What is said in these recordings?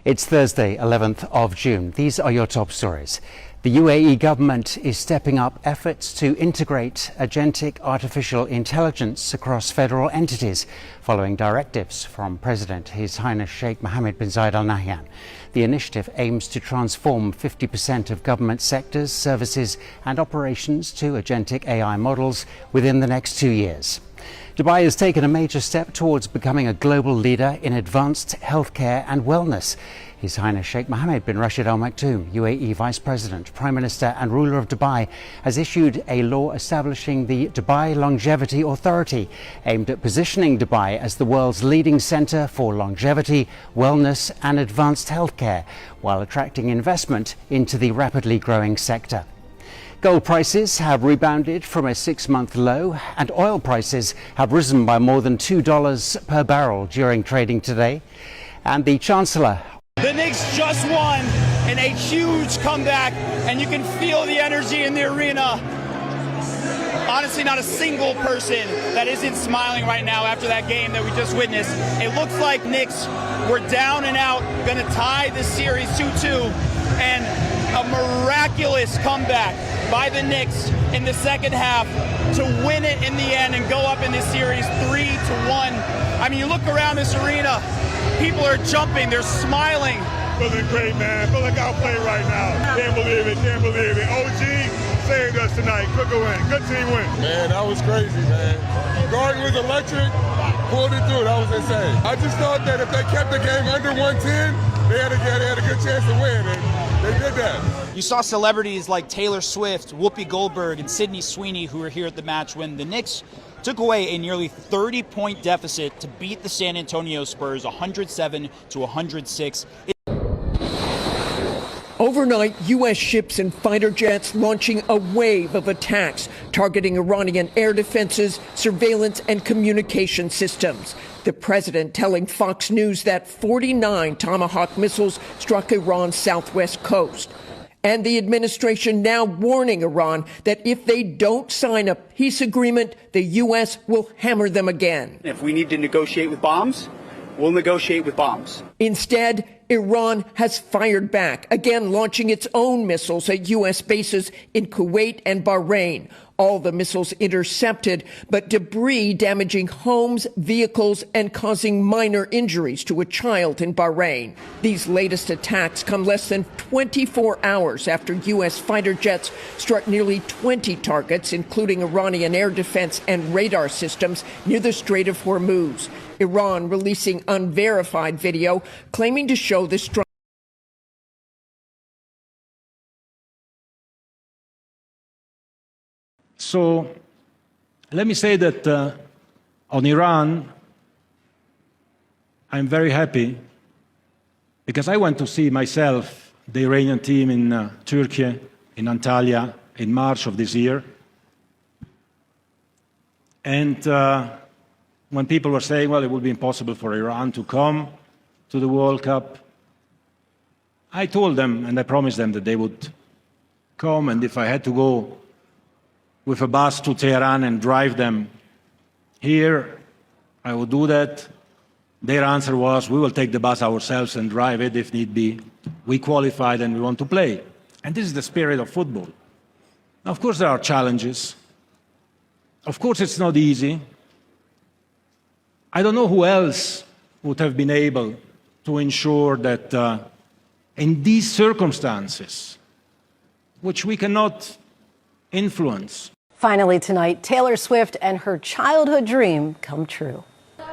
It's Thursday, 11th of June. These are your top stories. The UAE government is stepping up efforts to integrate agentic artificial intelligence across federal entities, following directives from President His Highness Sheikh Mohammed bin Zayed Al Nahyan. The initiative aims to transform 50% of government sectors, services and operations to agentic AI models within the next 2 years. Dubai has taken a major step towards becoming a global leader in advanced healthcare and wellness. His Highness Sheikh Mohammed bin Rashid Al Maktoum, UAE Vice President, Prime Minister and ruler of Dubai, has issued a law establishing the Dubai Longevity Authority, aimed at positioning Dubai as the world's leading centre for longevity, wellness and advanced healthcare, while attracting investment into the rapidly growing sector. Gold prices have rebounded from a 6-month low, and oil prices have risen by more than $2 per barrel during trading today. And the Chancellor... The Knicks just won in a huge comeback, and you can feel the energy in the arena. Honestly, not a single person that isn't smiling right now after that game that we just witnessed. It looks like Knicks were down and out, going to tie the series 2-2, and a miraculous comeback by the Knicks in the second half to win it in the end and go up in this series 3-1. I mean, you look around this arena, people are jumping, they're smiling. Feeling great, man. Feel like I'll play right now. Can't believe it, can't believe it. OG saved us tonight. Good win, good team win. Man, that was crazy, man. Garden was electric, pulled it through. That was insane. I just thought that if they kept the game under 110, they had a good chance to win, and they did that. You saw celebrities like Taylor Swift, Whoopi Goldberg, and Sydney Sweeney who were here at the match when the Knicks took away a nearly 30-point deficit to beat the San Antonio Spurs 107-106. Overnight, U.S. ships and fighter jets launching a wave of attacks targeting Iranian air defenses, surveillance and communication systems. The president telling Fox News that 49 Tomahawk missiles struck Iran's southwest coast. And the administration now warning Iran that if they don't sign a peace agreement, the U.S. will hammer them again. If we need to negotiate with bombs, we'll negotiate with bombs. Instead, Iran has fired back, again launching its own missiles at U.S. bases in Kuwait and Bahrain. All the missiles intercepted, but debris damaging homes, vehicles, and causing minor injuries to a child in Bahrain. These latest attacks come less than 24 hours after U.S. fighter jets struck nearly 20 targets, including Iranian air defense and radar systems near the Strait of Hormuz. Iran releasing unverified video claiming to show the strike. So let me say that on Iran, I'm very happy because I went to see myself the Iranian team in Turkey, in Antalya, in March of this year. And when people were saying, well, it would be impossible for Iran to come to the World Cup, I told them and I promised them that they would come, and if I had to go with a bus to Tehran and drive them here, I would do that. Their answer was, we will take the bus ourselves and drive it if need be. We qualified and we want to play. And this is the spirit of football. Now, of course, there are challenges. Of course, it's not easy. I don't know who else would have been able to ensure that in these circumstances, which we cannot influence. Finally tonight, Taylor Swift and her childhood dream come true.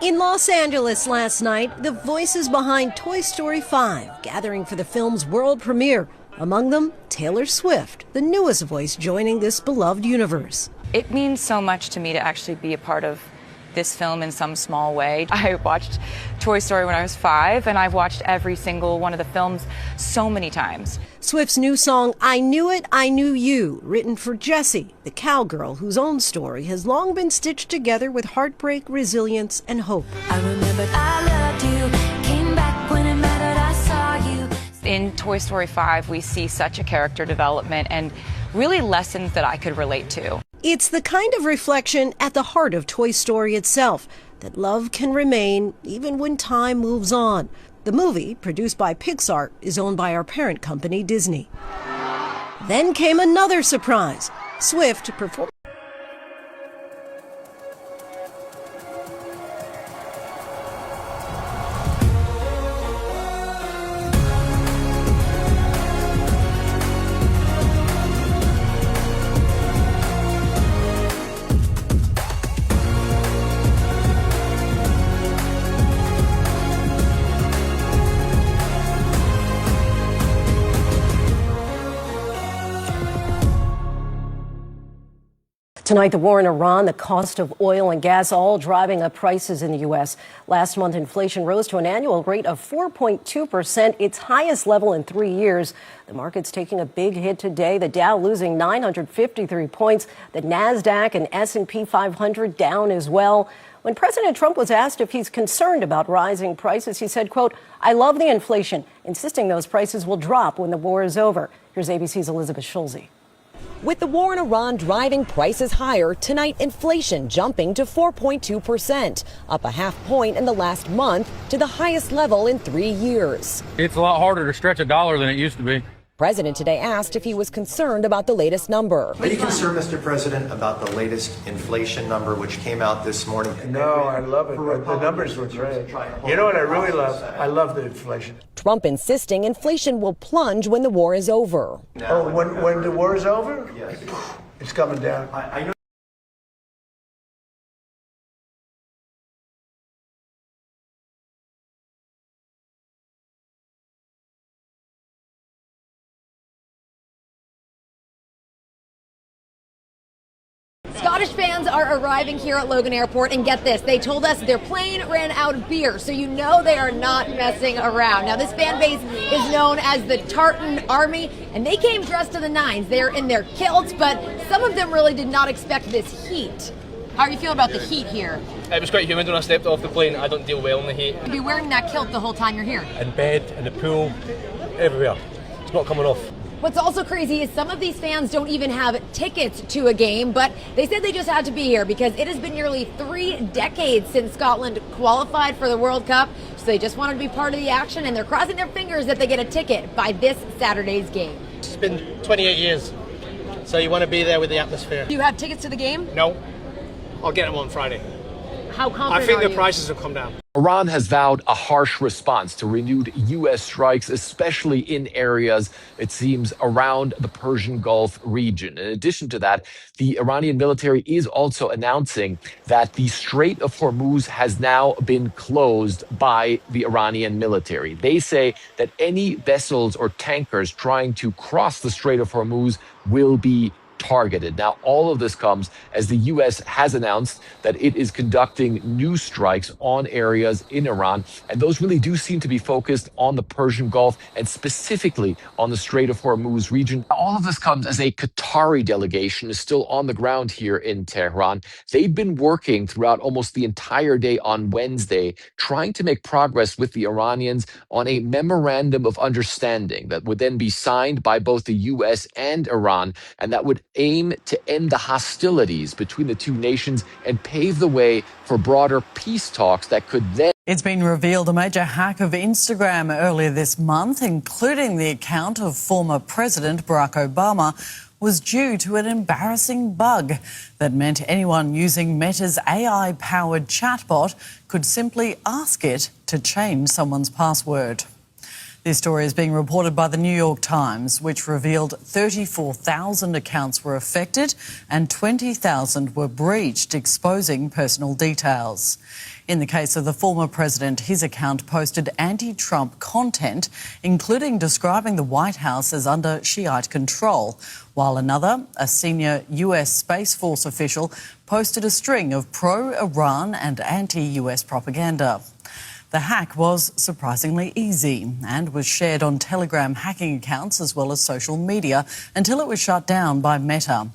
In Los Angeles last night, the voices behind Toy Story 5 gathering for the film's world premiere. Among them, Taylor Swift, the newest voice joining this beloved universe. It means so much to me to actually be a part of this film in some small way. I watched Toy Story when I was 5, and I've watched every single one of the films so many times. Swift's new song, I Knew It, I Knew You, written for Jessie, the cowgirl whose own story has long been stitched together with heartbreak, resilience, and hope. I remembered I loved you, came back when it mattered, I saw you. In Toy Story 5, we see such a character development and really lessons that I could relate to. It's the kind of reflection at the heart of Toy Story itself, that love can remain even when time moves on. The movie, produced by Pixar, is owned by our parent company, Disney. Then came another surprise. Swift performed. Tonight, the war in Iran, the cost of oil and gas, all driving up prices in the U.S. Last month, inflation rose to an annual rate of 4.2%, its highest level in 3 years. The market's taking a big hit today. The Dow losing 953 points. The Nasdaq and S&P 500 down as well. When President Trump was asked if he's concerned about rising prices, he said, quote, "I love the inflation," insisting those prices will drop when the war is over. Here's ABC's Elizabeth Schulze. With the war in Iran driving prices higher, tonight inflation jumping to 4.2%, up a half point in the last month to the highest level in 3 years. It's a lot harder to stretch a dollar than it used to be. President today asked if he was concerned about the latest number. Are you concerned, Mr. President, about the latest inflation number which came out this morning? No, I love it. The numbers were great. You know what I really love? I love the inflation. Trump insisting inflation will plunge when the war is over. Oh, when the war is over? Yes. It's coming down. I know. Scottish fans are arriving here at Logan Airport, and get this, they told us their plane ran out of beer, so you know they are not messing around. Now, this fan base is known as the Tartan Army, and they came dressed to the nines. They're in their kilts, but some of them really did not expect this heat. How are you feeling about the heat here? It was quite humid when I stepped off the plane. I don't deal well in the heat. You'll be wearing that kilt the whole time you're here. In bed, in the pool, everywhere. It's not coming off. What's also crazy is some of these fans don't even have tickets to a game, but they said they just had to be here because it has been nearly 3 decades since Scotland qualified for the World Cup. So they just wanted to be part of the action, and they're crossing their fingers that they get a ticket by this Saturday's game. It's been 28 years, so you want to be there with the atmosphere. Do you have tickets to the game? No. I'll get them on Friday. How confident I think are the you? prices will come down. Iran has vowed a harsh response to renewed U.S. strikes, especially in areas, it seems, around the Persian Gulf region. In addition to that, the Iranian military is also announcing that the Strait of Hormuz has now been closed by the Iranian military. They say that any vessels or tankers trying to cross the Strait of Hormuz will be targeted. Now, all of this comes as the U.S. has announced that it is conducting new strikes on areas in Iran, and those really do seem to be focused on the Persian Gulf and specifically on the Strait of Hormuz region. All of this comes as a Qatari delegation is still on the ground here in Tehran. They've been working throughout almost the entire day on Wednesday, trying to make progress with the Iranians on a memorandum of understanding that would then be signed by both the U.S. and Iran, and that would aim to end the hostilities between the two nations and pave the way for broader peace talks that could then... It's been revealed a major hack of Instagram earlier this month, including the account of former President Barack Obama, was due to an embarrassing bug that meant anyone using Meta's AI-powered chatbot could simply ask it to change someone's password. This story is being reported by the New York Times, which revealed 34,000 accounts were affected and 20,000 were breached, exposing personal details. In the case of the former president, his account posted anti-Trump content, including describing the White House as under Shiite control, while another, a senior US Space Force official, posted a string of pro-Iran and anti-US propaganda. The hack was surprisingly easy and was shared on Telegram hacking accounts as well as social media until it was shut down by Meta.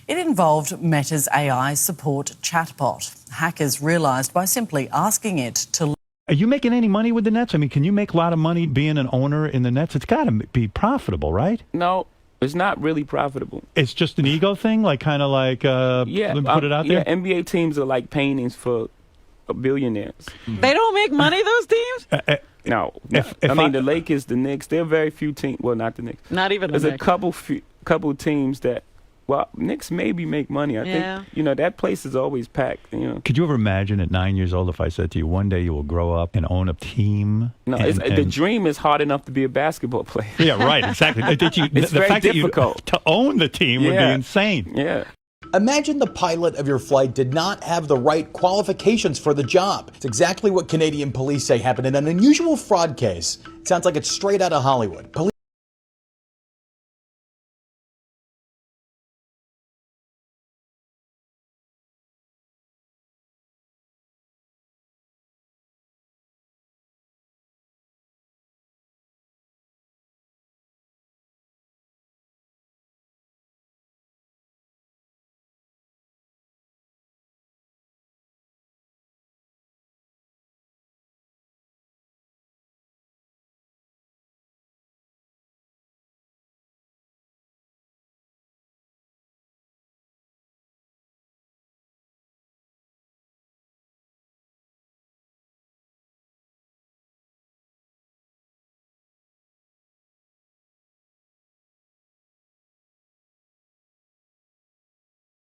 It involved Meta's AI support chatbot. Hackers realised by simply asking it to... Are you making any money with the Nets? I mean, can you make a lot of money being an owner in the Nets? It's got to be profitable, right? No, it's not really profitable. It's just an ego thing, like kind of like let me put it out there? Yeah, NBA teams are like paintings for billionaires. They don't make money, those teams? No, the Lakers, the Knicks, there are very few teams. Well, not the Knicks. Not even the There's Knicks. a couple teams that, well, Knicks maybe make money. I think, that place is always packed. Could you ever imagine at 9 years old if I said to you, one day you will grow up and own a team? No, the dream is hard enough to be a basketball player. Yeah, right, exactly. It's very difficult. To own the team would be insane. Yeah. Imagine the pilot of your flight did not have the right qualifications for the job. It's exactly what Canadian police say happened in an unusual fraud case. It sounds like it's straight out of Hollywood. Police